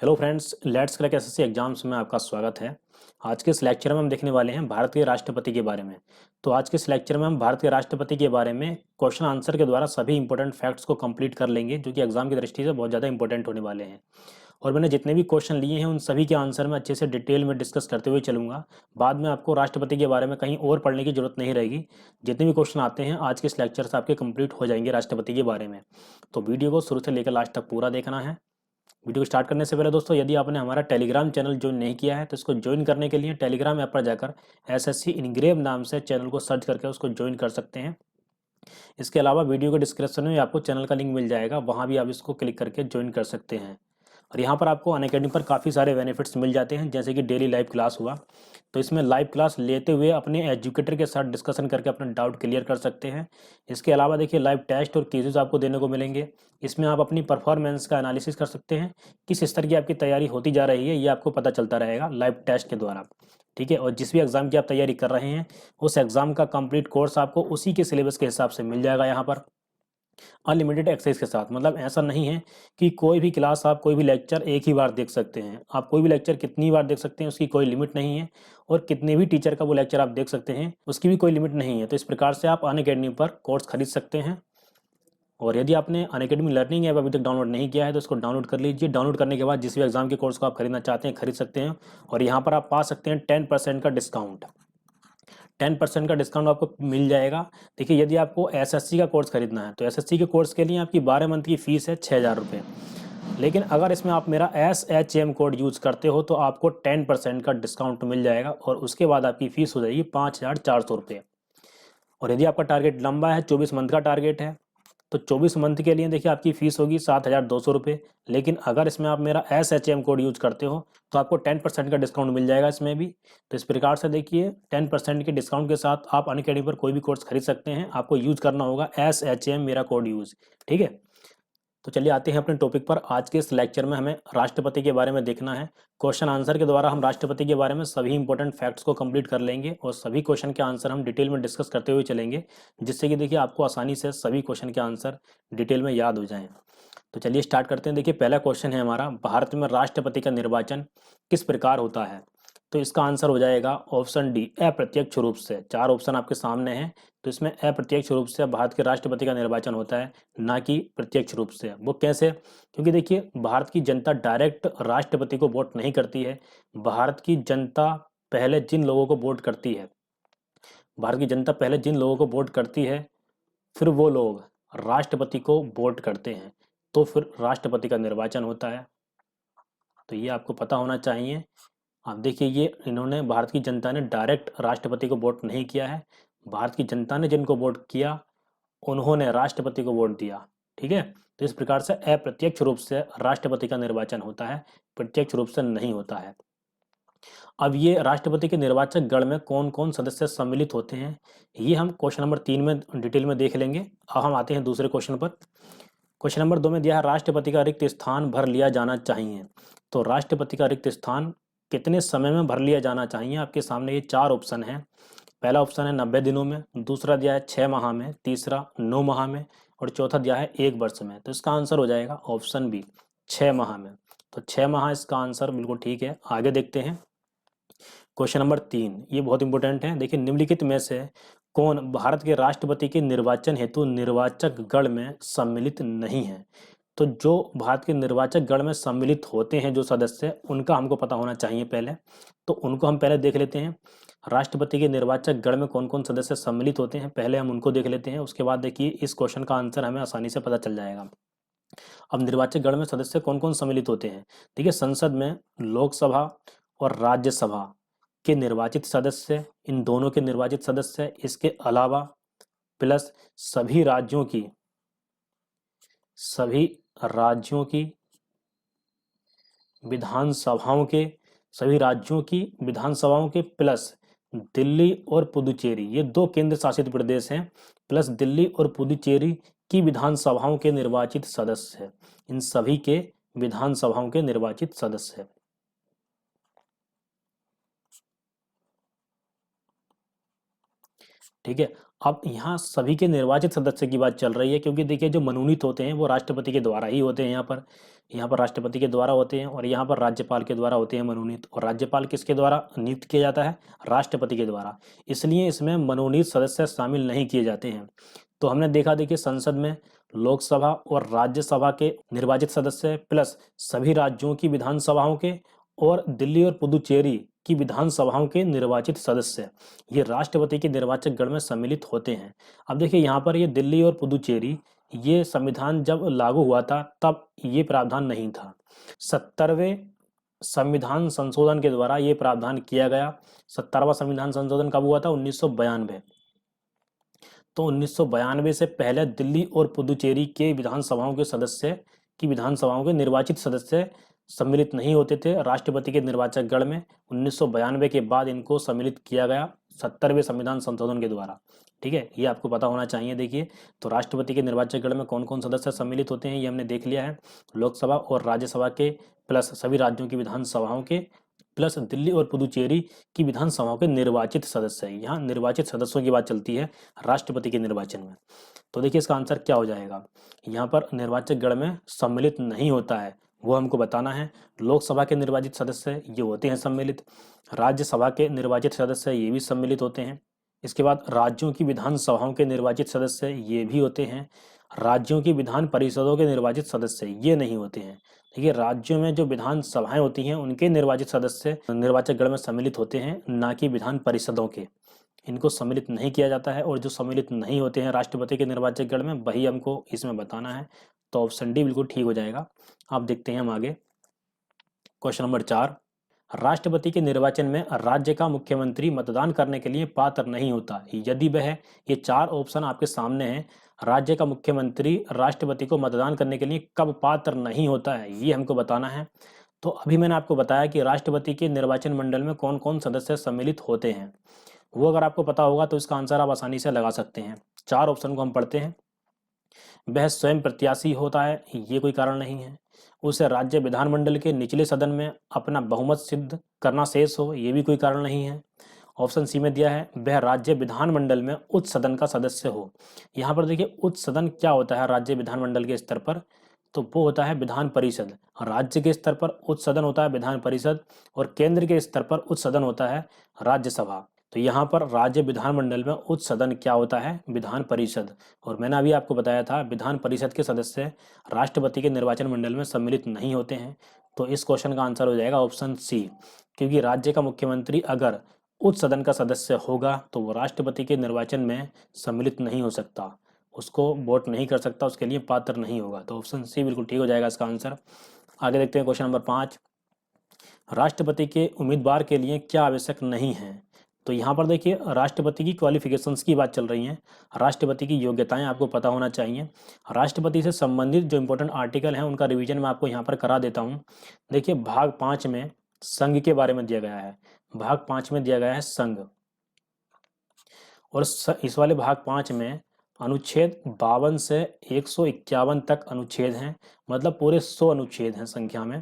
Hello friends, let's crack SSC exams में आपका स्वागत है। आज के इस लेक्चर में हम देखने वाले हैं भारत के राष्ट्रपति के बारे में। तो आज के इस लेक्चर में हम भारत के राष्ट्रपति के बारे में क्वेश्चन आंसर के द्वारा सभी इंपॉर्टेंट फैक्ट्स को कंप्लीट कर लेंगे, जो कि एग्जाम की दृष्टि से बहुत ज़्यादा इंपॉर्टेंट होने वाले हैं। और मैंने जितने भी क्वेश्चन लिए हैं उन सभी के आंसर में अच्छे से डिटेल में डिस्कस करते हुए चलूंगा। बाद में आपको राष्ट्रपति के बारे में कहीं और पढ़ने की जरूरत नहीं रहेगी। जितने भी क्वेश्चन आते हैं आज के इस लेक्चर से आपके कंप्लीट हो जाएंगे राष्ट्रपति के बारे में। तो वीडियो को शुरू से लेकर लास्ट तक पूरा देखना है। वीडियो को स्टार्ट करने से पहले दोस्तों, यदि आपने हमारा टेलीग्राम चैनल ज्वाइन नहीं किया है तो इसको ज्वाइन करने के लिए टेलीग्राम ऐप पर जाकर एसएससी इनग्रेव नाम से चैनल को सर्च करके उसको ज्वाइन कर सकते हैं। इसके अलावा वीडियो के डिस्क्रिप्शन में आपको चैनल का लिंक मिल जाएगा, वहाँ भी आप इसको क्लिक करके ज्वाइन कर सकते हैं। और यहाँ पर आपको अनअकैडमी पर काफ़ी सारे बेनिफिट्स मिल जाते हैं, जैसे कि डेली लाइव क्लास हुआ, तो इसमें लाइव क्लास लेते हुए अपने एजुकेटर के साथ डिस्कशन करके अपना डाउट क्लियर कर सकते हैं। इसके अलावा देखिए लाइव टेस्ट और क्विज़ेस आपको देने को मिलेंगे। इसमें आप अपनी परफॉर्मेंस का एनालिसिस कर सकते हैं, किस स्तर की आपकी तैयारी होती जा रही है ये आपको पता चलता रहेगा लाइव टेस्ट के द्वारा। ठीक है, और जिस भी एग्ज़ाम की आप तैयारी कर रहे हैं उस एग्ज़ाम का कंप्लीट कोर्स आपको उसी के सिलेबस के हिसाब से मिल जाएगा यहाँ पर, अनलिमिटेड एक्सेस के साथ। मतलब ऐसा नहीं है कि कोई भी क्लास आप कोई भी लेक्चर एक ही बार देख सकते हैं। आप कोई भी लेक्चर कितनी बार देख सकते हैं उसकी कोई लिमिट नहीं है, और कितने भी टीचर का वो लेक्चर आप देख सकते हैं उसकी भी कोई लिमिट नहीं है। तो इस प्रकार से आप अनअकैडमी पर कोर्स खरीद सकते हैं। और यदि आपने अनअकैडमी लर्निंग ऐप अभी तक डाउनलोड नहीं किया है तो इसको डाउनलोड कर लीजिए। डाउनलोड करने के बाद जिस भी एग्जाम के कोर्स को आप खरीदना चाहते हैं खरीद सकते हैं, और यहाँ पर आप पा सकते हैं 10% का डिस्काउंट। 10% का डिस्काउंट आपको मिल जाएगा। देखिए, यदि आपको एसएससी का कोर्स खरीदना है तो एसएससी के कोर्स के लिए आपकी 12 मंथ की फीस है 6,000 रुपये। लेकिन अगर इसमें आप मेरा SHM कोड यूज करते हो तो आपको 10% का डिस्काउंट मिल जाएगा, और उसके बाद आपकी फीस हो जाएगी 5,400 रुपये। और यदि आपका टारगेट लंबा है, 24 मंथ का टारगेट है, तो 24 मंथ के लिए देखिए आपकी फीस होगी 7,200 रुपये। लेकिन अगर इसमें आप मेरा SHM कोड यूज करते हो तो आपको 10% का डिस्काउंट मिल जाएगा इसमें भी। तो इस प्रकार से देखिए 10% के डिस्काउंट के साथ आप अनअकैडमी पर कोई भी कोर्स खरीद सकते हैं। आपको यूज करना होगा SHM मेरा कोड यूज। ठीक है, तो चलिए आते हैं अपने टॉपिक पर। आज के इस लेक्चर में हमें राष्ट्रपति के बारे में देखना है। क्वेश्चन आंसर के द्वारा हम राष्ट्रपति के बारे में सभी इंपॉर्टेंट फैक्ट्स को कंप्लीट कर लेंगे, और सभी क्वेश्चन के आंसर हम डिटेल में डिस्कस करते हुए चलेंगे, जिससे कि देखिए आपको आसानी से सभी क्वेश्चन के आंसर डिटेल में याद हो जाएं। तो चलिए स्टार्ट करते हैं। देखिए पहला क्वेश्चन है हमारा, भारत में राष्ट्रपति का निर्वाचन किस प्रकार होता है? तो इसका आंसर हो जाएगा ऑप्शन डी, अप्रत्यक्ष रूप से। चार ऑप्शन आपके सामने हैं, तो इसमें अप्रत्यक्ष रूप से भारत के राष्ट्रपति का निर्वाचन होता है, ना कि प्रत्यक्ष रूप से। वो कैसे? क्योंकि देखिए भारत की जनता डायरेक्ट राष्ट्रपति को वोट नहीं करती है। भारत की जनता पहले जिन लोगों को वोट करती है, भारत की जनता पहले जिन लोगों को वोट करती है, फिर वो लोग राष्ट्रपति को वोट करते हैं, तो फिर राष्ट्रपति का निर्वाचन होता है। तो ये आपको पता होना चाहिए। आप देखिए, ये इन्होंने, भारत की जनता ने डायरेक्ट राष्ट्रपति को वोट नहीं किया है। भारत की जनता ने जिनको वोट किया उन्होंने राष्ट्रपति को वोट दिया। ठीक है, तो इस प्रकार से अप्रत्यक्ष रूप से राष्ट्रपति का निर्वाचन होता है, प्रत्यक्ष रूप से नहीं होता है। अब ये राष्ट्रपति के निर्वाचक गण में कौन कौन सदस्य सम्मिलित होते हैं, ये हम क्वेश्चन नंबर 3 में डिटेल में देख लेंगे। अब हम आते हैं दूसरे क्वेश्चन पर। क्वेश्चन नंबर 2 में दिया है, राष्ट्रपति का रिक्त स्थान भर लिया जाना चाहिए। तो राष्ट्रपति का रिक्त स्थान कितने समय में भर लिया जाना चाहिए? आपके सामने ये चार ऑप्शन है। पहला ऑप्शन है 90 दिनों में, दूसरा दिया है 6 माह में, तीसरा 9 माह में, और चौथा दिया है 1 वर्ष में। तो इसका आंसर हो जाएगा ऑप्शन बी, 6 माह में। तो 6 माह इसका आंसर बिल्कुल ठीक है। आगे देखते हैं क्वेश्चन नंबर 3, ये बहुत इंपॉर्टेंट है। देखिए, निम्नलिखित में से कौन भारत के राष्ट्रपति के निर्वाचन हेतु निर्वाचक गण में सम्मिलित नहीं है? तो जो भारत के निर्वाचक गण में सम्मिलित होते हैं जो सदस्य, उनका हमको पता होना चाहिए पहले। तो उनको हम पहले देख लेते हैं। राष्ट्रपति के निर्वाचक गण में कौन कौन सदस्य सम्मिलित होते हैं, पहले हम उनको देख लेते हैं। उसके बाद देखिए इस क्वेश्चन का आंसर हमें आसानी से पता चल जाएगा। अब निर्वाचक गण में सदस्य कौन कौन सम्मिलित होते हैं? देखिए, संसद में लोकसभा और राज्यसभा के निर्वाचित सदस्य, इन दोनों के निर्वाचित सदस्य, इसके अलावा प्लस सभी राज्यों की विधानसभाओं के, सभी राज्यों की विधानसभाओं के प्लस दिल्ली और पुदुचेरी, ये दो केंद्र शासित प्रदेश हैं, प्लस दिल्ली और पुदुचेरी की विधानसभाओं के निर्वाचित सदस्य हैं। इन सभी के विधानसभाओं के निर्वाचित सदस्य हैं। ठीक है, अब यहाँ सभी के निर्वाचित सदस्य की बात चल रही है, क्योंकि देखिए जो मनोनीत होते हैं वो राष्ट्रपति के द्वारा ही होते हैं। यहाँ पर राष्ट्रपति के द्वारा होते हैं और यहाँ पर राज्यपाल के द्वारा होते हैं मनोनीत। और राज्यपाल किसके द्वारा नियुक्त किया जाता है? राष्ट्रपति के द्वारा। इसलिए इसमें मनोनीत सदस्य शामिल नहीं किए जाते हैं। तो हमने देखा, देखिए संसद में लोकसभा और राज्यसभा के निर्वाचित सदस्य प्लस सभी राज्यों की विधानसभाओं के और दिल्ली और पुदुचेरी की विधानसभाओं के निर्वाचित सदस्य ये राष्ट्रपति के निर्वाचक गण में सम्मिलित होते हैं। अब देखिए यहाँ पर ये दिल्ली और पुदुचेरी, ये संविधान जब लागू हुआ था तब ये प्रावधान नहीं था। 70वें संविधान संशोधन के द्वारा ये प्रावधान किया गया। 70वां संविधान संशोधन कब हुआ था? 1992। तो 1992 से पहले दिल्ली और पुदुचेरी के विधानसभाओं के सदस्य की विधानसभाओं के निर्वाचित सदस्य सम्मिलित नहीं होते थे राष्ट्रपति के निर्वाचक गण में। 1992 के बाद इनको सम्मिलित किया गया 70वें संविधान संशोधन के द्वारा। ठीक है, ये आपको पता होना चाहिए। देखिए, तो राष्ट्रपति के निर्वाचक गण में कौन कौन सदस्य सम्मिलित होते हैं ये हमने देख लिया है। लोकसभा और राज्यसभा के प्लस सभी राज्यों की विधानसभाओं के प्लस दिल्ली और पुदुचेरी की विधानसभाओं के निर्वाचित सदस्य। यहाँ निर्वाचित सदस्यों की बात चलती है राष्ट्रपति के निर्वाचन में। तो देखिए इसका आंसर क्या हो जाएगा? यहाँ पर निर्वाचक गण में सम्मिलित नहीं होता है, वो हमको बताना है। लोकसभा के निर्वाचित सदस्य ये होते हैं सम्मिलित, राज्यसभा के निर्वाचित सदस्य ये भी सम्मिलित होते हैं। इसके बाद राज्यों की विधानसभाओं के निर्वाचित सदस्य ये भी होते हैं। राज्यों की विधान परिषदों के निर्वाचित सदस्य ये नहीं होते हैं। देखिए, राज्यों में जो विधानसभाएं होती हैं उनके निर्वाचित सदस्य निर्वाचक गण में सम्मिलित होते हैं, ना कि विधान परिषदों के। इनको सम्मिलित नहीं किया जाता है। और जो सम्मिलित नहीं होते हैं राष्ट्रपति के निर्वाचक गण में, वही हमको इसमें बताना है। तो ऑप्शन डी बिल्कुल ठीक हो जाएगा। अब देखते हैं हम आगे। क्वेश्चन नंबर 4, राष्ट्रपति के निर्वाचन में राज्य का मुख्यमंत्री मतदान करने के लिए पात्र नहीं होता यदि वह, ये 4 ऑप्शन आपके सामने हैं। राज्य का मुख्यमंत्री राष्ट्रपति को मतदान करने के लिए कब पात्र नहीं होता है ये हमको बताना है। तो अभी मैंने आपको बताया कि राष्ट्रपति के निर्वाचन मंडल में कौन कौन सदस्य सम्मिलित होते हैं, वो अगर आपको पता होगा तो इसका आंसर आप आसानी से लगा सकते हैं। 4 ऑप्शन को हम पढ़ते हैं। वह स्वयं प्रत्याशी होता है, ये कोई कारण नहीं है। उसे राज्य विधानमंडल के निचले सदन में अपना बहुमत सिद्ध करना शेष हो, ये भी कोई कारण नहीं है। ऑप्शन सी में दिया है वह राज्य विधानमंडल में उच्च सदन का सदस्य हो। यहाँ पर देखिए उच्च सदन क्या होता है राज्य विधानमंडल के स्तर पर, तो वो होता है विधान परिषद। राज्य के स्तर पर उच्च सदन होता है विधान परिषद और केंद्र के स्तर पर उच्च सदन होता है राज्यसभा। तो यहाँ पर राज्य विधानमंडल में उच्च सदन क्या होता है? विधान परिषद। और मैंने अभी आपको बताया था विधान परिषद के सदस्य राष्ट्रपति के निर्वाचन मंडल में सम्मिलित नहीं होते हैं। तो इस क्वेश्चन का आंसर हो जाएगा ऑप्शन सी, क्योंकि राज्य का मुख्यमंत्री अगर उच्च सदन का सदस्य होगा तो वो राष्ट्रपति के निर्वाचन में सम्मिलित नहीं हो सकता, उसको वोट नहीं कर सकता, उसके लिए पात्र नहीं होगा। तो ऑप्शन सी बिल्कुल ठीक हो जाएगा इसका आंसर। आगे देखते हैं क्वेश्चन नंबर 5, राष्ट्रपति के उम्मीदवार के लिए क्या आवश्यक नहीं है? तो यहाँ पर देखिए राष्ट्रपति की क्वालिफिकेशंस की बात चल रही है। राष्ट्रपति की योग्यताएं आपको पता होना चाहिए। राष्ट्रपति से संबंधित जो इंपॉर्टेंट आर्टिकल हैं उनका रिवीजन मैं आपको यहाँ पर करा देता हूँ। देखिए भाग 5 में संघ के बारे में दिया गया है। भाग 5 में दिया गया है संघ, और इस वाले भाग 5 में अनुच्छेद 52 से 151 तक अनुच्छेद हैं, मतलब पूरे 100 अनुच्छेद हैं संख्या में।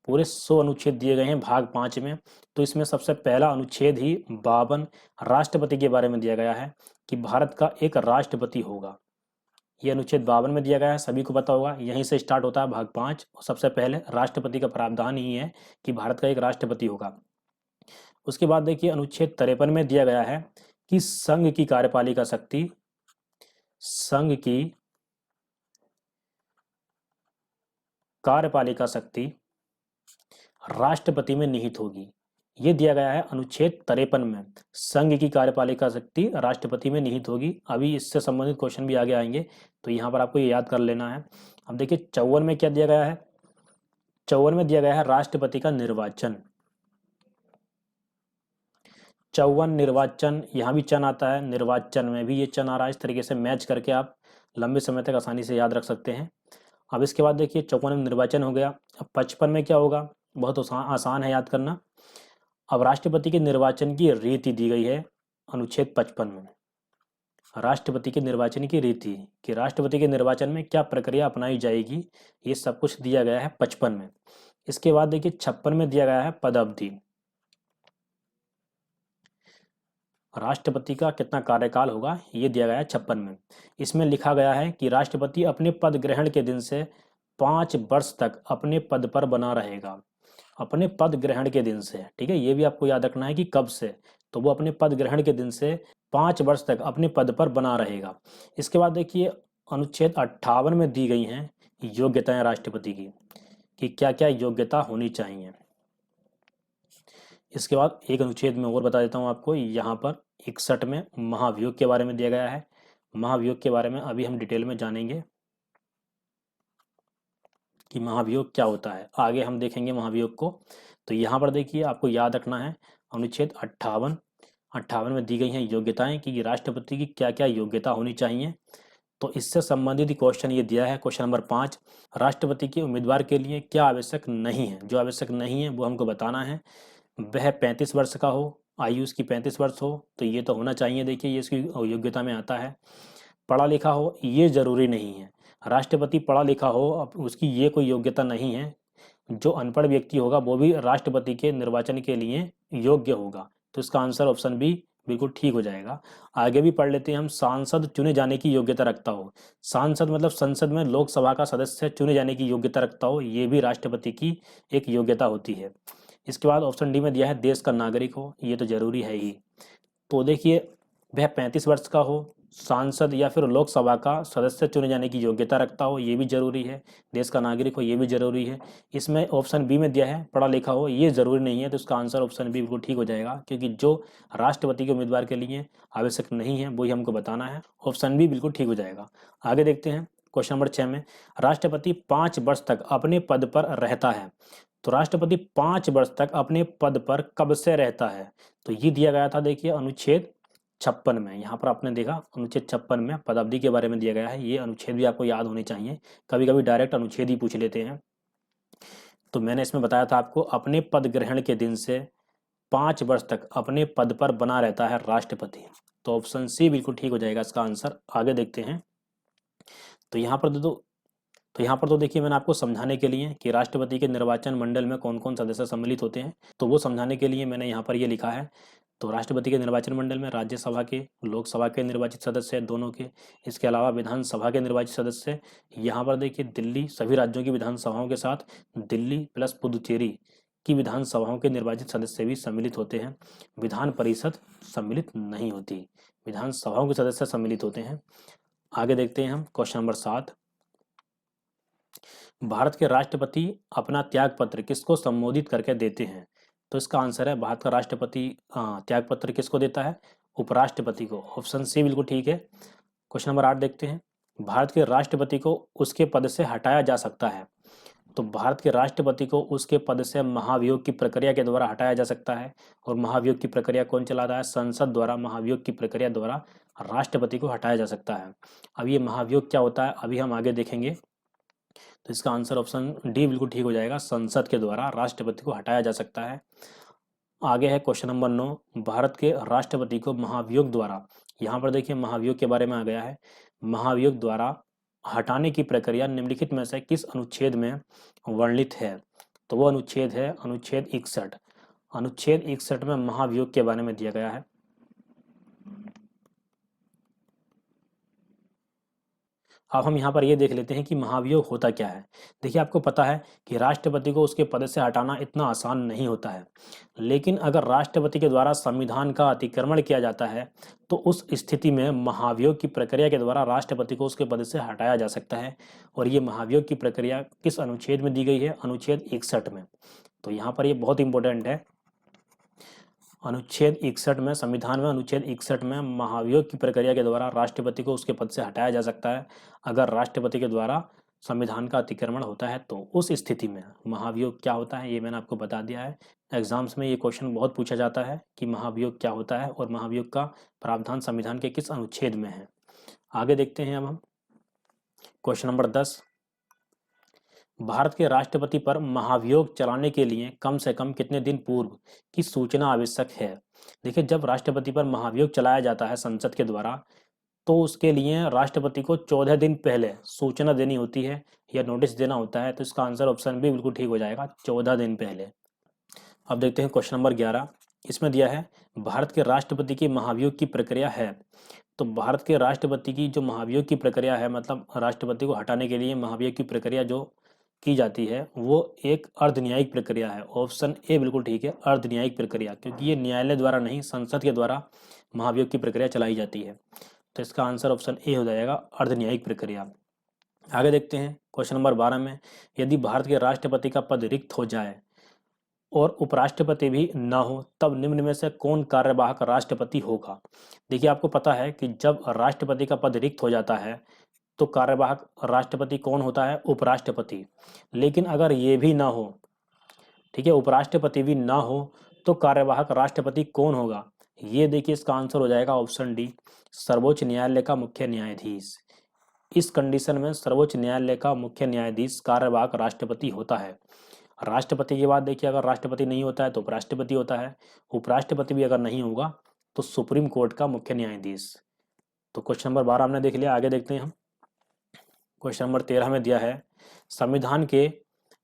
पूरे 100 अनुच्छेद दिए गए हैं भाग 5 में। तो इसमें सबसे पहला अनुच्छेद ही 52 राष्ट्रपति के बारे में दिया गया है कि भारत का एक राष्ट्रपति होगा। ये अनुच्छेद 52 में दिया गया है, सभी को पता होगा। यहीं से स्टार्ट होता है भाग 5। सबसे पहले राष्ट्रपति का प्रावधान ही है कि भारत का एक राष्ट्रपति होगा। उसके बाद देखिए अनुच्छेद 53 में दिया गया है कि संघ की कार्यपालिका शक्ति, संघ की कार्यपालिका शक्ति राष्ट्रपति में निहित होगी। ये दिया गया है अनुच्छेद 53 में, संघ की कार्यपालिका शक्ति राष्ट्रपति में निहित होगी। अभी इससे संबंधित क्वेश्चन भी आगे आएंगे, तो यहाँ पर आपको ये याद कर लेना है। अब देखिए 54 में क्या दिया गया है? 54 में दिया गया है राष्ट्रपति का निर्वाचन। 54 निर्वाचन, यहाँ भी चन आता है, निर्वाचन में भी ये चन आ रहा है। इस तरीके से मैच करके आप लंबे समय तक आसानी से याद रख सकते हैं। अब इसके बाद देखिए 54 में निर्वाचन हो गया। अब 55 में क्या होगा? बहुत आसान है याद करना। अब राष्ट्रपति के निर्वाचन की रीति दी गई है अनुच्छेद 55 में। राष्ट्रपति के निर्वाचन की रीति कि राष्ट्रपति के निर्वाचन में क्या प्रक्रिया अपनाई जाएगी, ये सब कुछ दिया गया है 55 में। इसके बाद देखिए 56 में दिया गया है पदावधि। राष्ट्रपति का कितना कार्यकाल होगा ये दिया गया है 56 में। इसमें लिखा गया है कि राष्ट्रपति अपने पद ग्रहण के दिन से 5 वर्ष तक अपने पद पर बना रहेगा। अपने पद ग्रहण के दिन से, ठीक है, ये भी आपको याद रखना है कि कब से, तो वो अपने पद ग्रहण के दिन से 5 वर्ष तक अपने पद पर बना रहेगा। इसके बाद देखिए अनुच्छेद 58 में दी गई हैं योग्यताएं राष्ट्रपति की, कि क्या क्या योग्यता होनी चाहिए। इसके बाद एक अनुच्छेद में और बता देता हूँ आपको, यहाँ पर 61 में महाभियोग के बारे में दिया गया है। महाभियोग के बारे में अभी हम डिटेल में जानेंगे कि महाभियोग क्या होता है, आगे हम देखेंगे महाभियोग को। तो यहाँ पर देखिए आपको याद रखना है अनुच्छेद 58 में दी गई हैं योग्यताएं कि राष्ट्रपति की क्या क्या योग्यता होनी चाहिए। तो इससे संबंधित क्वेश्चन ये दिया है, क्वेश्चन नंबर 5, राष्ट्रपति के उम्मीदवार के लिए क्या आवश्यक नहीं है। जो आवश्यक नहीं है वो हमको बताना है। वह 35 वर्ष का हो, आयु उसकी 35 वर्ष हो, तो ये तो होना चाहिए, देखिए ये इसकी योग्यता में आता है। पढ़ा लिखा हो, ये जरूरी नहीं है। राष्ट्रपति पढ़ा लिखा हो, अब उसकी ये कोई योग्यता नहीं है। जो अनपढ़ व्यक्ति होगा वो भी राष्ट्रपति के निर्वाचन के लिए योग्य होगा। तो इसका आंसर ऑप्शन बी बिल्कुल ठीक हो जाएगा। आगे भी पढ़ लेते हैं हम, सांसद चुने जाने की योग्यता रखता हो। सांसद मतलब संसद में लोकसभा का सदस्य चुने जाने की योग्यता रखता हो, ये भी राष्ट्रपति की एक योग्यता होती है। इसके बाद ऑप्शन डी में दिया है देश का नागरिक हो, ये तो जरूरी है ही। तो देखिए वह 35 वर्ष का हो, सांसद या फिर लोकसभा का सदस्य चुने जाने की योग्यता रखता हो, ये भी जरूरी है। देश का नागरिक हो, ये भी जरूरी है। इसमें ऑप्शन बी में दिया है पढ़ा लिखा हो, ये जरूरी नहीं है। तो इसका आंसर ऑप्शन बी बिल्कुल ठीक हो जाएगा, क्योंकि जो राष्ट्रपति के उम्मीदवार के लिए आवश्यक नहीं है वही हमको बताना है। ऑप्शन बी बिल्कुल ठीक हो जाएगा। आगे देखते हैं क्वेश्चन नंबर 6 में, राष्ट्रपति 5 वर्ष तक अपने पद पर रहता है। तो राष्ट्रपति 5 वर्ष तक अपने पद पर कब से रहता है, तो ये दिया गया था देखिए अनुच्छेद 56 में। यहाँ पर आपने देखा अनुच्छेद 56 में पदावधि के बारे में दिया गया है। ये अनुच्छेद भी आपको याद होने चाहिए, कभी कभी डायरेक्ट अनुच्छेद ही पूछ लेते हैं। तो मैंने इसमें बताया था आपको, अपने पद ग्रहण के दिन से 5 वर्ष तक अपने पद पर बना रहता है राष्ट्रपति। तो ऑप्शन सी बिल्कुल ठीक हो जाएगा इसका आंसर। आगे देखते हैं। तो यहाँ पर तो देखिए मैंने आपको समझाने के लिए कि राष्ट्रपति के निर्वाचन मंडल में कौन कौन सदस्य सम्मिलित होते हैं, तो वो समझाने के लिए मैंने यहाँ पर ये लिखा है। तो राष्ट्रपति के निर्वाचन मंडल में राज्यसभा के, लोकसभा के निर्वाचित सदस्य दोनों के, इसके अलावा विधानसभा के निर्वाचित सदस्य। यहाँ पर देखिए दिल्ली सभी राज्यों की विधानसभाओं के साथ दिल्ली प्लस पुदुचेरी की विधानसभाओं के निर्वाचित सदस्य भी सम्मिलित होते हैं। विधान परिषद सम्मिलित नहीं होती, विधानसभाओं के सदस्य सम्मिलित होते हैं। आगे देखते हैं हम क्वेश्चन नंबर 7, भारत के राष्ट्रपति अपना त्याग पत्र किसको संबोधित करके देते हैं। तो इसका आंसर है भारत का राष्ट्रपति त्याग पत्र किसको देता है, उपराष्ट्रपति को। ऑप्शन सी बिल्कुल ठीक है। क्वेश्चन नंबर 8 देखते हैं, भारत के राष्ट्रपति को उसके पद से हटाया जा सकता है। तो भारत के राष्ट्रपति को उसके पद से महाभियोग की प्रक्रिया के द्वारा हटाया जा सकता है। और महाभियोग की प्रक्रिया कौन चला रहा है, संसद द्वारा महाभियोग की प्रक्रिया द्वारा राष्ट्रपति को हटाया जा सकता है। अब ये महाभियोग क्या होता है अभी हम आगे देखेंगे। तो इसका आंसर ऑप्शन डी बिल्कुल ठीक हो जाएगा, संसद के द्वारा राष्ट्रपति को हटाया जा सकता है। आगे है क्वेश्चन नंबर 9, भारत के राष्ट्रपति को महाभियोग द्वारा, यहाँ पर देखिए महाभियोग के बारे में आ गया है, महाभियोग द्वारा हटाने की प्रक्रिया निम्नलिखित में से किस अनुच्छेद में वर्णित है। तो वो अनुच्छेद है अनुच्छेद 61। अनुच्छेद 61 में महाभियोग के बारे में दिया गया है। अब हम यहाँ पर ये देख लेते हैं कि महाभियोग होता क्या है। देखिए आपको पता है कि राष्ट्रपति को उसके पद से हटाना इतना आसान नहीं होता है, लेकिन अगर राष्ट्रपति के द्वारा संविधान का अतिक्रमण किया जाता है तो उस स्थिति में महाभियोग की प्रक्रिया के द्वारा राष्ट्रपति को उसके पद से हटाया जा सकता है। और ये महाभियोग की प्रक्रिया किस अनुच्छेद में दी गई है, अनुच्छेद 61 में। तो यहाँ पर ये बहुत इंपॉर्टेंट है, अनुच्छेद 61 में, संविधान में अनुच्छेद 61 में महाभियोग की प्रक्रिया के द्वारा राष्ट्रपति को उसके पद से हटाया जा सकता है अगर राष्ट्रपति के द्वारा संविधान का अतिक्रमण होता है। तो उस स्थिति में महाभियोग क्या होता है ये मैंने आपको बता दिया है। एग्जाम्स में ये क्वेश्चन बहुत पूछा जाता है कि महाभियोग क्या होता है और महाभियोग का प्रावधान संविधान के किस अनुच्छेद में है। आगे देखते हैं अब हम क्वेश्चन नंबर 10, भारत के राष्ट्रपति पर महाभियोग चलाने के लिए कम से कम कितने दिन पूर्व की सूचना आवश्यक है। देखिए जब राष्ट्रपति पर महाभियोग चलाया जाता है संसद के द्वारा तो उसके लिए राष्ट्रपति को 14 दिन पहले सूचना देनी होती है या नोटिस देना होता है। तो इसका आंसर ऑप्शन बी बिल्कुल ठीक हो जाएगा, 14 दिन पहले। अब देखते हैं क्वेश्चन नंबर 11, इसमें दिया है भारत के राष्ट्रपति की महाभियोग की प्रक्रिया है। तो भारत के राष्ट्रपति की जो महाभियोग की प्रक्रिया है, मतलब राष्ट्रपति को हटाने के लिए महाभियोग की प्रक्रिया जो की जाती है वो एक अर्धन्यायिक प्रक्रिया है। ऑप्शन ए बिल्कुल ठीक है, अर्धन्यायिक प्रक्रिया, क्योंकि ये न्यायालय द्वारा नहीं संसद के द्वारा महाभियोग की प्रक्रिया चलाई जाती है। तो इसका आंसर ऑप्शन ए हो जाएगा, अर्धन्यायिक प्रक्रिया। आगे देखते हैं क्वेश्चन नंबर 12 में, यदि भारत के राष्ट्रपति का पद रिक्त हो जाए और उपराष्ट्रपति भी ना हो तब निम्न में से कौन कार्यवाहक राष्ट्रपति होगा। देखिए आपको पता है कि जब राष्ट्रपति का पद रिक्त हो जाता है तो कार्यवाहक राष्ट्रपति कौन होता है, उपराष्ट्रपति। लेकिन अगर ये भी ना हो, ठीक है, उपराष्ट्रपति भी ना हो तो कार्यवाहक राष्ट्रपति कौन होगा। ये देखिए इसका आंसर हो जाएगा ऑप्शन डी, सर्वोच्च न्यायालय का मुख्य न्यायाधीश। इस कंडीशन में सर्वोच्च न्यायालय का मुख्य न्यायाधीश कार्यवाहक राष्ट्रपति होता है। राष्ट्रपति के बाद देखिए अगर राष्ट्रपति नहीं होता है तो उपराष्ट्रपति होता है, उपराष्ट्रपति भी अगर नहीं होगा तो सुप्रीम कोर्ट का मुख्य न्यायाधीश। तो क्वेश्चन नंबर 12 हमने देख लिया। आगे देखते हैं हम, क्वेश्चन नंबर 13 में दिया है संविधान के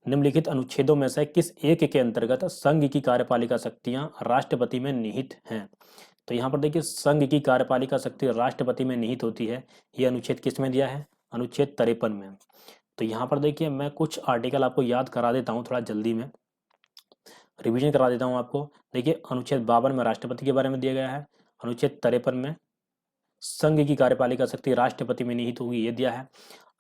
निम्नलिखित अनुच्छेदों में से किस एक के अंतर्गत संघ की कार्यपालिका शक्तियां राष्ट्रपति में निहित हैं। तो यहाँ पर देखिए संघ की कार्यपालिका शक्ति राष्ट्रपति में निहित होती है। ये अनुच्छेद किस में दिया है, अनुच्छेद 53 में। तो यहाँ पर देखिए मैं कुछ आर्टिकल आपको याद करा देता हूँ, थोड़ा जल्दी में रिवीजन करा देता हूँ आपको। देखिए अनुच्छेद 52 में राष्ट्रपति के बारे में दिया गया है, अनुच्छेद 53 में संघ की कार्यपालिका शक्ति राष्ट्रपति में निहित होगी, ये दिया है।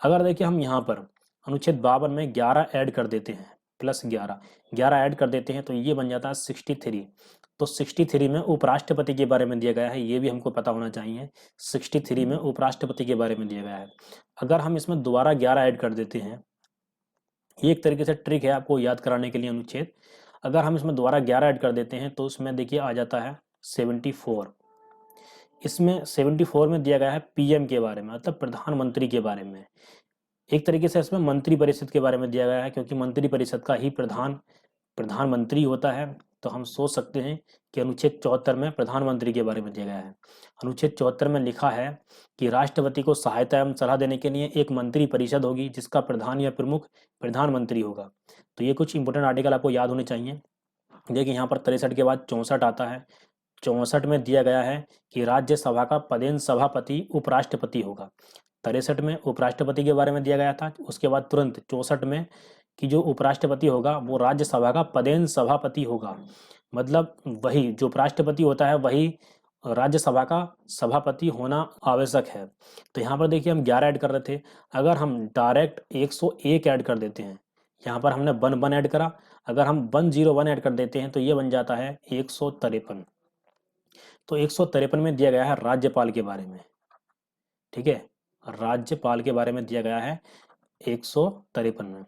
अगर देखिए हम यहाँ पर अनुच्छेद 52 में 11 ऐड कर देते हैं, प्लस 11 ऐड कर देते हैं तो ये बन जाता है 63। तो 63 में उपराष्ट्रपति के बारे में दिया गया है, ये भी हमको पता होना चाहिए। 63 में उपराष्ट्रपति के बारे में दिया गया है। अगर हम इसमें दोबारा 11 ऐड कर देते हैं, ये एक तरीके से ट्रिक है आपको याद कराने के लिए अनुच्छेद। अगर हम इसमें दोबारा 11 ऐड कर देते हैं तो उसमें देखिए आ जाता है 74। इसमें 74 में दिया गया है पीएम के बारे में, मतलब प्रधानमंत्री के बारे में। एक तरीके से इसमें मंत्री परिषद के बारे में दिया गया है, क्योंकि मंत्री परिषद का ही प्रधानमंत्री होता है। तो हम सोच सकते हैं कि अनुच्छेद 74 में प्रधानमंत्री के बारे में दिया गया है। अनुच्छेद 74 में लिखा है कि राष्ट्रपति को सहायता एवं सलाह देने के लिए एक मंत्री परिषद होगी जिसका प्रधान या प्रमुख प्रधानमंत्री होगा। तो ये कुछ इंपोर्टेंट आर्टिकल आपको याद होने चाहिए। देखिए यहाँ पर 63 के बाद 64 आता है। 64 में दिया गया है कि राज्यसभा का पदेन सभापति उपराष्ट्रपति होगा। 63 में उपराष्ट्रपति के बारे में दिया गया था, उसके बाद तुरंत 64 में कि जो उपराष्ट्रपति होगा वो राज्यसभा का पदेन सभापति होगा। मतलब वही जो उपराष्ट्रपति होता है वही राज्यसभा का सभापति होना आवश्यक है। तो यहाँ पर देखिए हम 11 ऐड कर रहे थे, अगर हम डायरेक्ट 101 ऐड कर देते हैं, यहाँ पर हमने 1 ऐड करा, अगर हम 101 ऐड कर देते हैं तो ये बन जाता है 153। तो 153 में दिया गया है राज्यपाल के बारे में, ठीक है, राज्यपाल के बारे में दिया गया है 153 में।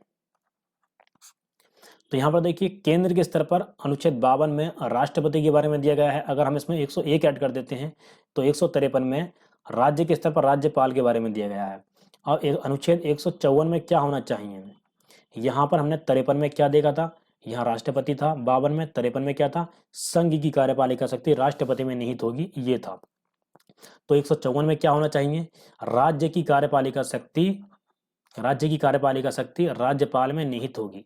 तो यहाँ पर देखिए केंद्र के स्तर पर अनुच्छेद 52 में राष्ट्रपति के बारे में दिया गया है। अगर हम इसमें 101 ऐड कर देते हैं तो 153 में राज्य के स्तर पर राज्यपाल के बारे में दिया गया है। और अनुच्छेद 154 में क्या होना चाहिए, यहाँ पर हमने 53 में क्या देखा था, यहाँ राष्ट्रपति था, 52 में, 53 में क्या था, संघ की कार्यपालिका शक्ति राष्ट्रपति में निहित होगी, ये था। तो 154 में क्या होना चाहिए, राज्य की कार्यपालिका शक्ति राज्यपाल में निहित होगी,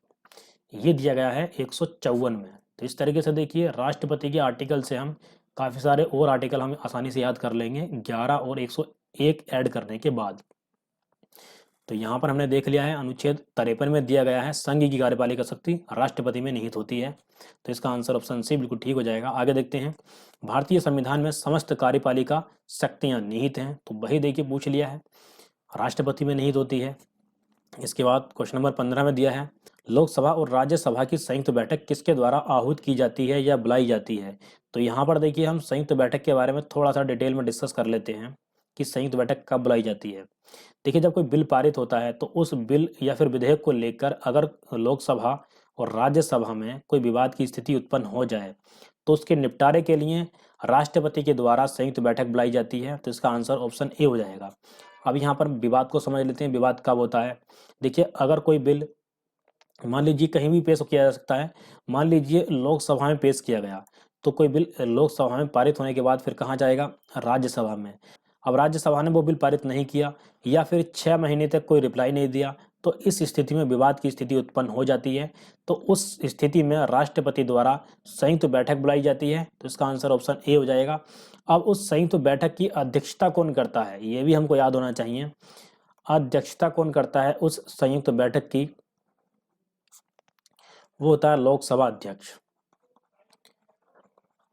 ये दिया गया है 154 में। तो इस तरीके से देखिए राष्ट्रपति के आर्टिकल से हम काफी सारे और आर्टिकल हम आसानी से याद कर लेंगे 11 और 101 ऐड करने के बाद। तो यहाँ पर हमने देख लिया है अनुच्छेद 53 में दिया गया है संघ की कार्यपालिका शक्ति राष्ट्रपति में निहित होती है। तो इसका आंसर ऑप्शन सी बिल्कुल ठीक हो जाएगा। आगे देखते हैं, भारतीय संविधान में समस्त कार्यपालिका शक्तियां निहित हैं, तो वही देखिए पूछ लिया है, राष्ट्रपति में निहित होती है। इसके बाद क्वेश्चन नंबर 15 में दिया है लोकसभा और राज्यसभा की संयुक्त बैठक किसके द्वारा आहूत की जाती है या बुलाई जाती है। तो यहाँ पर देखिए हम संयुक्त बैठक के बारे में थोड़ा सा डिटेल में डिस्कस कर लेते हैं कि संयुक्त बैठक कब बुलाई जाती है। देखिए जब कोई बिल पारित होता है तो उस बिल या फिर विधेयक को लेकर अगर लोकसभा और राज्यसभा में कोई विवाद की स्थिति उत्पन्न हो जाए तो उसके निपटारे के लिए राष्ट्रपति के द्वारा संयुक्त बैठक बुलाई जाती है। तो इसका आंसर ऑप्शन ए हो जाएगा। अब यहाँ पर विवाद को समझ लेते हैं, विवाद कब होता है। देखिए अगर कोई बिल मान लीजिए कहीं भी पेश किया जा सकता है, मान लीजिए लोकसभा में पेश किया गया तो कोई बिल लोकसभा में पारित होने के बाद फिर कहाँ जाएगा, राज्यसभा में। अब राज्यसभा ने वो बिल पारित नहीं किया या फिर 6 महीने तक कोई रिप्लाई नहीं दिया तो इस स्थिति में विवाद की स्थिति उत्पन्न हो जाती है। तो उस स्थिति में राष्ट्रपति द्वारा संयुक्त बैठक बुलाई जाती है। तो इसका आंसर ऑप्शन ए हो जाएगा। अब उस संयुक्त बैठक की अध्यक्षता कौन करता है, ये भी हमको याद होना चाहिए। अध्यक्षता कौन करता है उस संयुक्त बैठक की, वो होता है लोकसभा अध्यक्ष।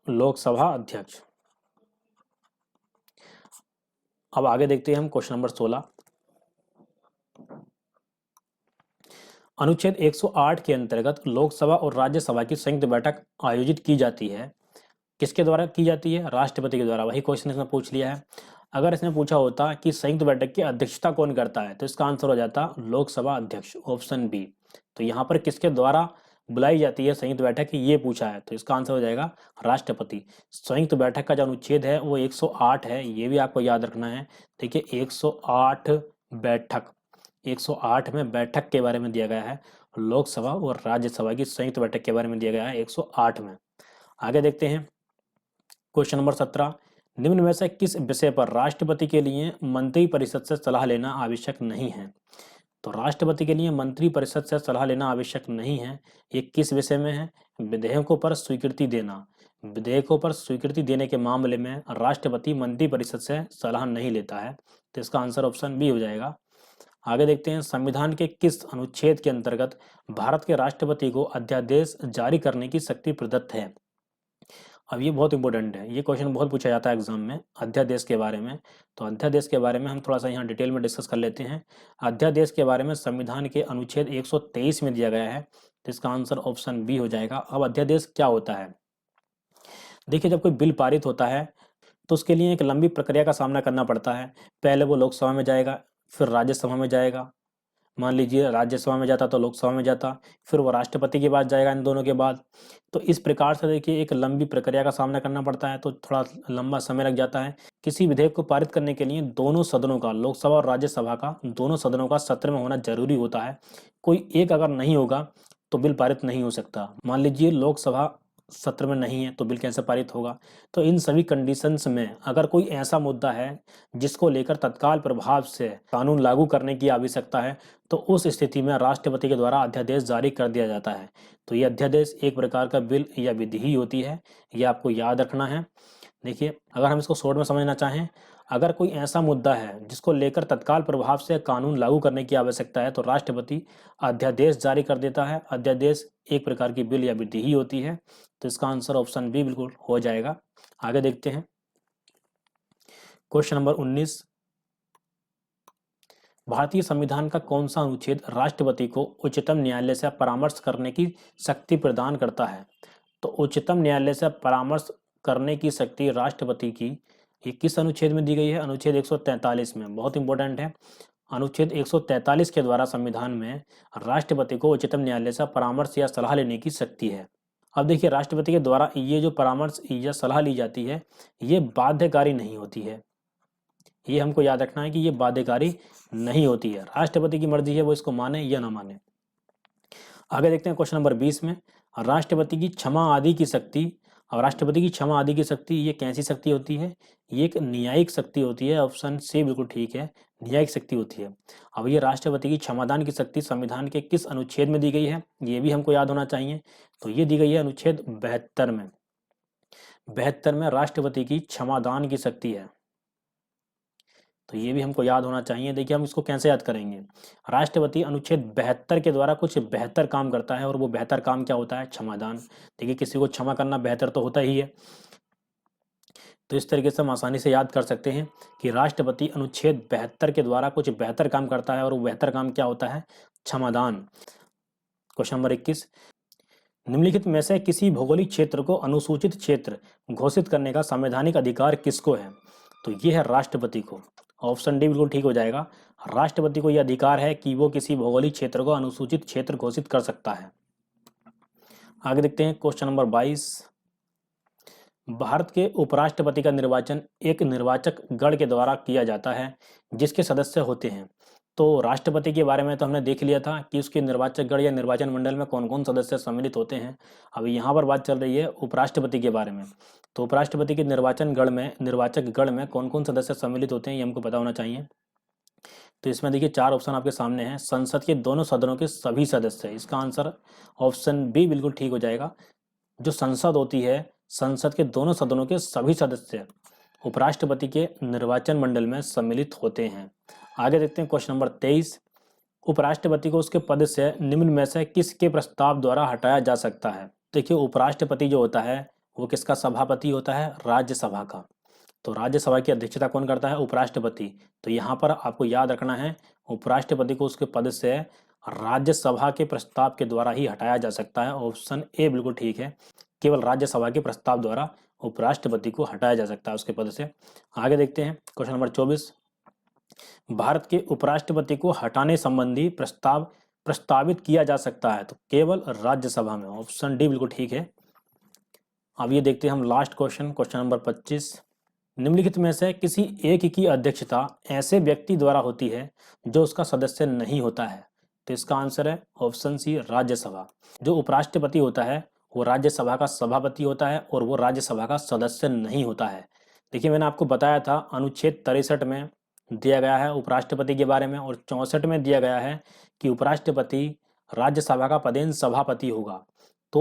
लोकसभा अध्यक्ष। अब आगे देखते हैं हम क्वेश्चन नंबर 16। अनुच्छेद 108 के अंतर्गत लोकसभा और राज्यसभा की संयुक्त बैठक आयोजित की जाती है। किसके द्वारा की जाती है? राष्ट्रपति के द्वारा। वही क्वेश्चन इसने पूछ लिया है। अगर इसने पूछा होता कि संयुक्त बैठक की अध्यक्षता कौन करता है, तो इसका आंसर हो जाता लोकसभा अध्यक्ष, ऑप्शन बी। तो यहाँ पर किसके द्वारा बुलाई जाती है संयुक्त बैठक, ये पूछा है, तो इसका आंसर हो जाएगा राष्ट्रपति। संयुक्त बैठक का जो अनुच्छेद है वो 108 है, ये भी आपको याद रखना है। देखिए 108 बैठक, 108 में बैठक के बारे में दिया गया है। लोकसभा और राज्यसभा की संयुक्त बैठक के बारे में दिया गया है 108 में। आगे देखते हैं क्वेश्चन नंबर 17। निम्न में से किस विषय पर राष्ट्रपति के लिए मंत्रिपरिषद से सलाह लेना आवश्यक नहीं है? तो राष्ट्रपति के लिए मंत्रिपरिषद से सलाह लेना आवश्यक नहीं है, ये किस विषय में है? विधेयकों पर स्वीकृति देना। विधेयकों पर स्वीकृति देने के मामले में राष्ट्रपति मंत्रिपरिषद से सलाह नहीं लेता है। तो इसका आंसर ऑप्शन बी हो जाएगा। आगे देखते हैं संविधान के किस अनुच्छेद के अंतर्गत भारत के राष्ट्रपति को अध्यादेश जारी करने की शक्ति प्रदत्त है? अब ये बहुत इंपॉर्टेंट है, ये क्वेश्चन बहुत पूछा जाता है एग्जाम में अध्यादेश के बारे में। तो अध्यादेश के बारे में हम थोड़ा सा यहाँ डिटेल में डिस्कस कर लेते हैं। अध्यादेश के बारे में संविधान के अनुच्छेद 123 में दिया गया है, तो इसका आंसर ऑप्शन बी हो जाएगा। अब अध्यादेश क्या होता है? देखिए जब कोई बिल पारित होता है तो उसके लिए एक लंबी प्रक्रिया का सामना करना पड़ता है। पहले वो लोकसभा में जाएगा, फिर राज्यसभा में जाएगा। मान लीजिए राज्यसभा में जाता तो लोकसभा में जाता, फिर वो राष्ट्रपति के पास जाएगा इन दोनों के बाद। तो इस प्रकार से देखिए एक लंबी प्रक्रिया का सामना करना पड़ता है, तो थोड़ा लंबा समय लग जाता है। किसी विधेयक को पारित करने के लिए दोनों सदनों का, लोकसभा और राज्यसभा का, दोनों सदनों का सत्र में होना जरूरी होता है। कोई एक अगर नहीं होगा तो बिल पारित नहीं हो सकता। मान लीजिए लोकसभा सत्र में नहीं है तो बिल कैसे पारित होगा? तो इन सभी कंडीशंस में अगर कोई ऐसा मुद्दा है जिसको लेकर तत्काल प्रभाव से कानून लागू करने की आवश्यकता है, तो उस स्थिति में राष्ट्रपति के द्वारा अध्यादेश जारी कर दिया जाता है। तो ये अध्यादेश एक प्रकार का बिल या विधि ही होती है, ये आपको याद रखना है। देखिए अगर हम इसको शॉर्ट में समझना चाहें, अगर कोई ऐसा मुद्दा है जिसको लेकर तत्काल प्रभाव से कानून लागू करने की आवश्यकता है, तो राष्ट्रपति अध्यादेश जारी कर देता है। अध्यादेश एक प्रकार की बिल या विधि ही होती है। तो इसका आंसर ऑप्शन बी बिल्कुल हो जाएगा। आगे देखते हैं क्वेश्चन नंबर 19। भारतीय संविधान का कौन सा अनुच्छेद राष्ट्रपति को उच्चतम न्यायालय से परामर्श करने की शक्ति प्रदान करता है? तो उच्चतम न्यायालय से परामर्श करने की शक्ति राष्ट्रपति की ये किस अनुच्छेद में दी गई है? अनुच्छेद 143 में। बहुत इंपॉर्टेंट है। अनुच्छेद 143 के द्वारा संविधान में राष्ट्रपति को उच्चतम न्यायालय से परामर्श या सलाह लेने की शक्ति है। अब देखिए राष्ट्रपति के द्वारा ये जो परामर्श या सलाह ली जाती है ये बाध्यकारी नहीं होती है। ये हमको याद रखना है कि ये बाध्यकारी नहीं होती है। राष्ट्रपति की मर्जी है वो इसको माने या ना माने। आगे देखते हैं क्वेश्चन नंबर 20 में राष्ट्रपति की क्षमा आदि की शक्ति। और राष्ट्रपति की क्षमा आदि की शक्ति ये कैसी शक्ति होती है? ये एक न्यायिक शक्ति होती है। ऑप्शन सी बिल्कुल ठीक है, न्यायिक शक्ति होती है। अब ये राष्ट्रपति की क्षमादान की शक्ति संविधान के किस अनुच्छेद में दी गई है? ये भी हमको याद होना चाहिए। तो ये दी गई है अनुच्छेद 72 में। 72 में राष्ट्रपति की क्षमादान की शक्ति है, तो ये भी हमको याद होना चाहिए। देखिए हम इसको कैसे याद करेंगे? राष्ट्रपति अनुच्छेद 72 के द्वारा कुछ बेहतर काम करता है, और वो बेहतर काम क्या होता है? क्षमादान। देखिए किसी को क्षमा करना बेहतर तो होता ही है। तो इस तरीके से हम आसानी से याद कर सकते हैं कि राष्ट्रपति अनुच्छेद 72 के द्वारा कुछ बेहतर काम करता है, और वो बेहतर काम क्या होता है? क्षमादान। Question number 21। निम्नलिखित में से किसी भौगोलिक क्षेत्र को अनुसूचित क्षेत्र घोषित करने का संवैधानिक अधिकार किसको है? तो ये है राष्ट्रपति को। ऑप्शन डी बिल्कुल ठीक हो जाएगा। राष्ट्रपति को यह अधिकार है कि वो किसी भौगोलिक क्षेत्र को अनुसूचित क्षेत्र घोषित कर सकता है। आगे देखते हैं क्वेश्चन नंबर 22। भारत के उपराष्ट्रपति का निर्वाचन एक निर्वाचक गण के द्वारा किया जाता है जिसके सदस्य होते हैं। तो राष्ट्रपति के बारे में तो हमने देख लिया था कि उसके निर्वाचक गण या निर्वाचन मंडल में कौन कौन सदस्य सम्मिलित होते हैं। अब यहाँ पर बात चल रही है उपराष्ट्रपति के बारे में। तो उपराष्ट्रपति के निर्वाचक गण में कौन कौन सदस्य सम्मिलित होते हैं ये हमको पता होना चाहिए। तो इसमें देखिए 4 ऑप्शन आपके सामने हैं। संसद के दोनों सदनों के सभी सदस्य, इसका आंसर ऑप्शन बी बिल्कुल ठीक हो जाएगा। जो संसद होती है, संसद के दोनों सदनों के सभी सदस्य उपराष्ट्रपति के निर्वाचन मंडल में सम्मिलित होते हैं। आगे देखते हैं क्वेश्चन नंबर 23। उपराष्ट्रपति को उसके पद से निम्न में से किसके प्रस्ताव द्वारा हटाया जा सकता है? देखिए उपराष्ट्रपति जो होता है वो किसका सभापति होता है? राज्यसभा का। तो राज्यसभा की अध्यक्षता कौन करता है? उपराष्ट्रपति। तो यहाँ पर आपको याद रखना है, उपराष्ट्रपति को उसके पद से राज्यसभा के प्रस्ताव के द्वारा ही हटाया जा सकता है। ऑप्शन ए बिल्कुल ठीक है, केवल राज्यसभा के प्रस्ताव द्वारा उपराष्ट्रपति को हटाया जा सकता है उसके पद से। आगे देखते हैं क्वेश्चन नंबर 24। भारत के उपराष्ट्रपति को हटाने संबंधी प्रस्ताव प्रस्तावित किया जा सकता है तो केवल राज्यसभा में। ऑप्शन डी बिल्कुल ठीक है। अब ये देखते हैं हम लास्ट क्वेश्चन, क्वेश्चन नंबर 25। निम्नलिखित में से किसी एक की अध्यक्षता ऐसे व्यक्ति द्वारा होती है जो उसका सदस्य नहीं होता है? तो इसका आंसर है ऑप्शन सी, राज्यसभा। जो उपराष्ट्रपति होता है वो राज्यसभा का सभापति होता है और वो राज्यसभा का सदस्य नहीं होता है। देखिए मैंने आपको बताया था अनुच्छेद 63 में दिया गया है उपराष्ट्रपति के बारे में, और 64 में दिया गया है कि उपराष्ट्रपति राज्यसभा का पदेन सभापति होगा। तो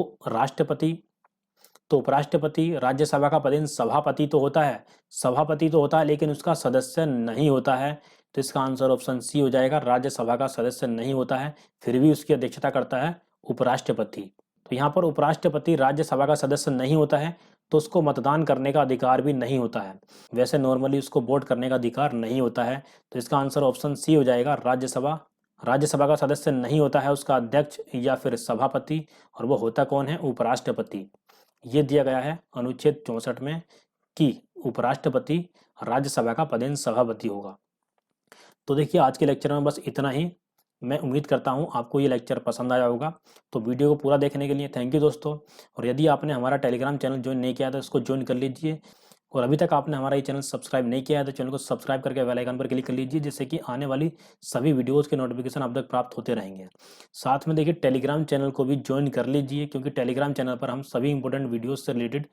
उपराष्ट्रपति राज्यसभा का पदेन सभापति तो होता है, लेकिन उसका सदस्य नहीं होता है। तो इसका आंसर ऑप्शन सी हो जाएगा, राज्यसभा का सदस्य नहीं होता है, फिर भी उसकी अध्यक्षता करता है उपराष्ट्रपति। तो यहाँ पर उपराष्ट्रपति राज्यसभा का सदस्य नहीं होता है तो उसको मतदान करने का अधिकार भी नहीं होता है। वैसे नॉर्मली उसको वोट करने का अधिकार नहीं होता है। तो इसका आंसर ऑप्शन सी हो जाएगा, राज्यसभा का सदस्य नहीं होता है उसका अध्यक्ष या फिर सभापति, और वो होता कौन है? उपराष्ट्रपति। ये दिया गया है अनुच्छेद 64 में कि उपराष्ट्रपति राज्यसभा का पदेन सभापति होगा। तो देखिए आज के लेक्चर में बस इतना ही। मैं उम्मीद करता हूँ आपको ये लेक्चर पसंद आया होगा। तो वीडियो को पूरा देखने के लिए थैंक यू दोस्तों। और यदि आपने हमारा टेलीग्राम चैनल ज्वाइन नहीं किया तो इसको ज्वाइन कर लीजिए, और अभी तक आपने हमारा ये चैनल सब्सक्राइब नहीं किया है तो चैनल को सब्सक्राइब करके बेल आइकन पर क्लिक कर लीजिए, जिससे कि आने वाली सभी वीडियोज़ के नोटिफिकेशन आप तक प्राप्त होते रहेंगे। साथ में देखिए टेलीग्राम चैनल को भी ज्वाइन कर लीजिए, क्योंकि टेलीग्राम चैनल पर हम सभी इंपॉर्टेंट वीडियोज़ से रिलेटेड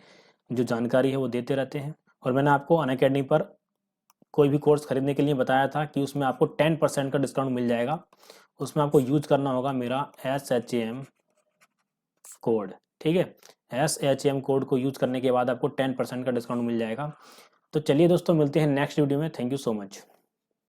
जो जानकारी है वो देते रहते हैं। और मैंने आपको अनअकैडमी पर कोई भी कोर्स खरीदने के लिए बताया था कि उसमें आपको 10% का डिस्काउंट मिल जाएगा। उसमें आपको यूज करना होगा मेरा SHAM कोड, ठीक है। SHAM कोड को यूज करने के बाद आपको 10% का डिस्काउंट मिल जाएगा। तो चलिए दोस्तों मिलते हैं नेक्स्ट वीडियो में। Thank you so much.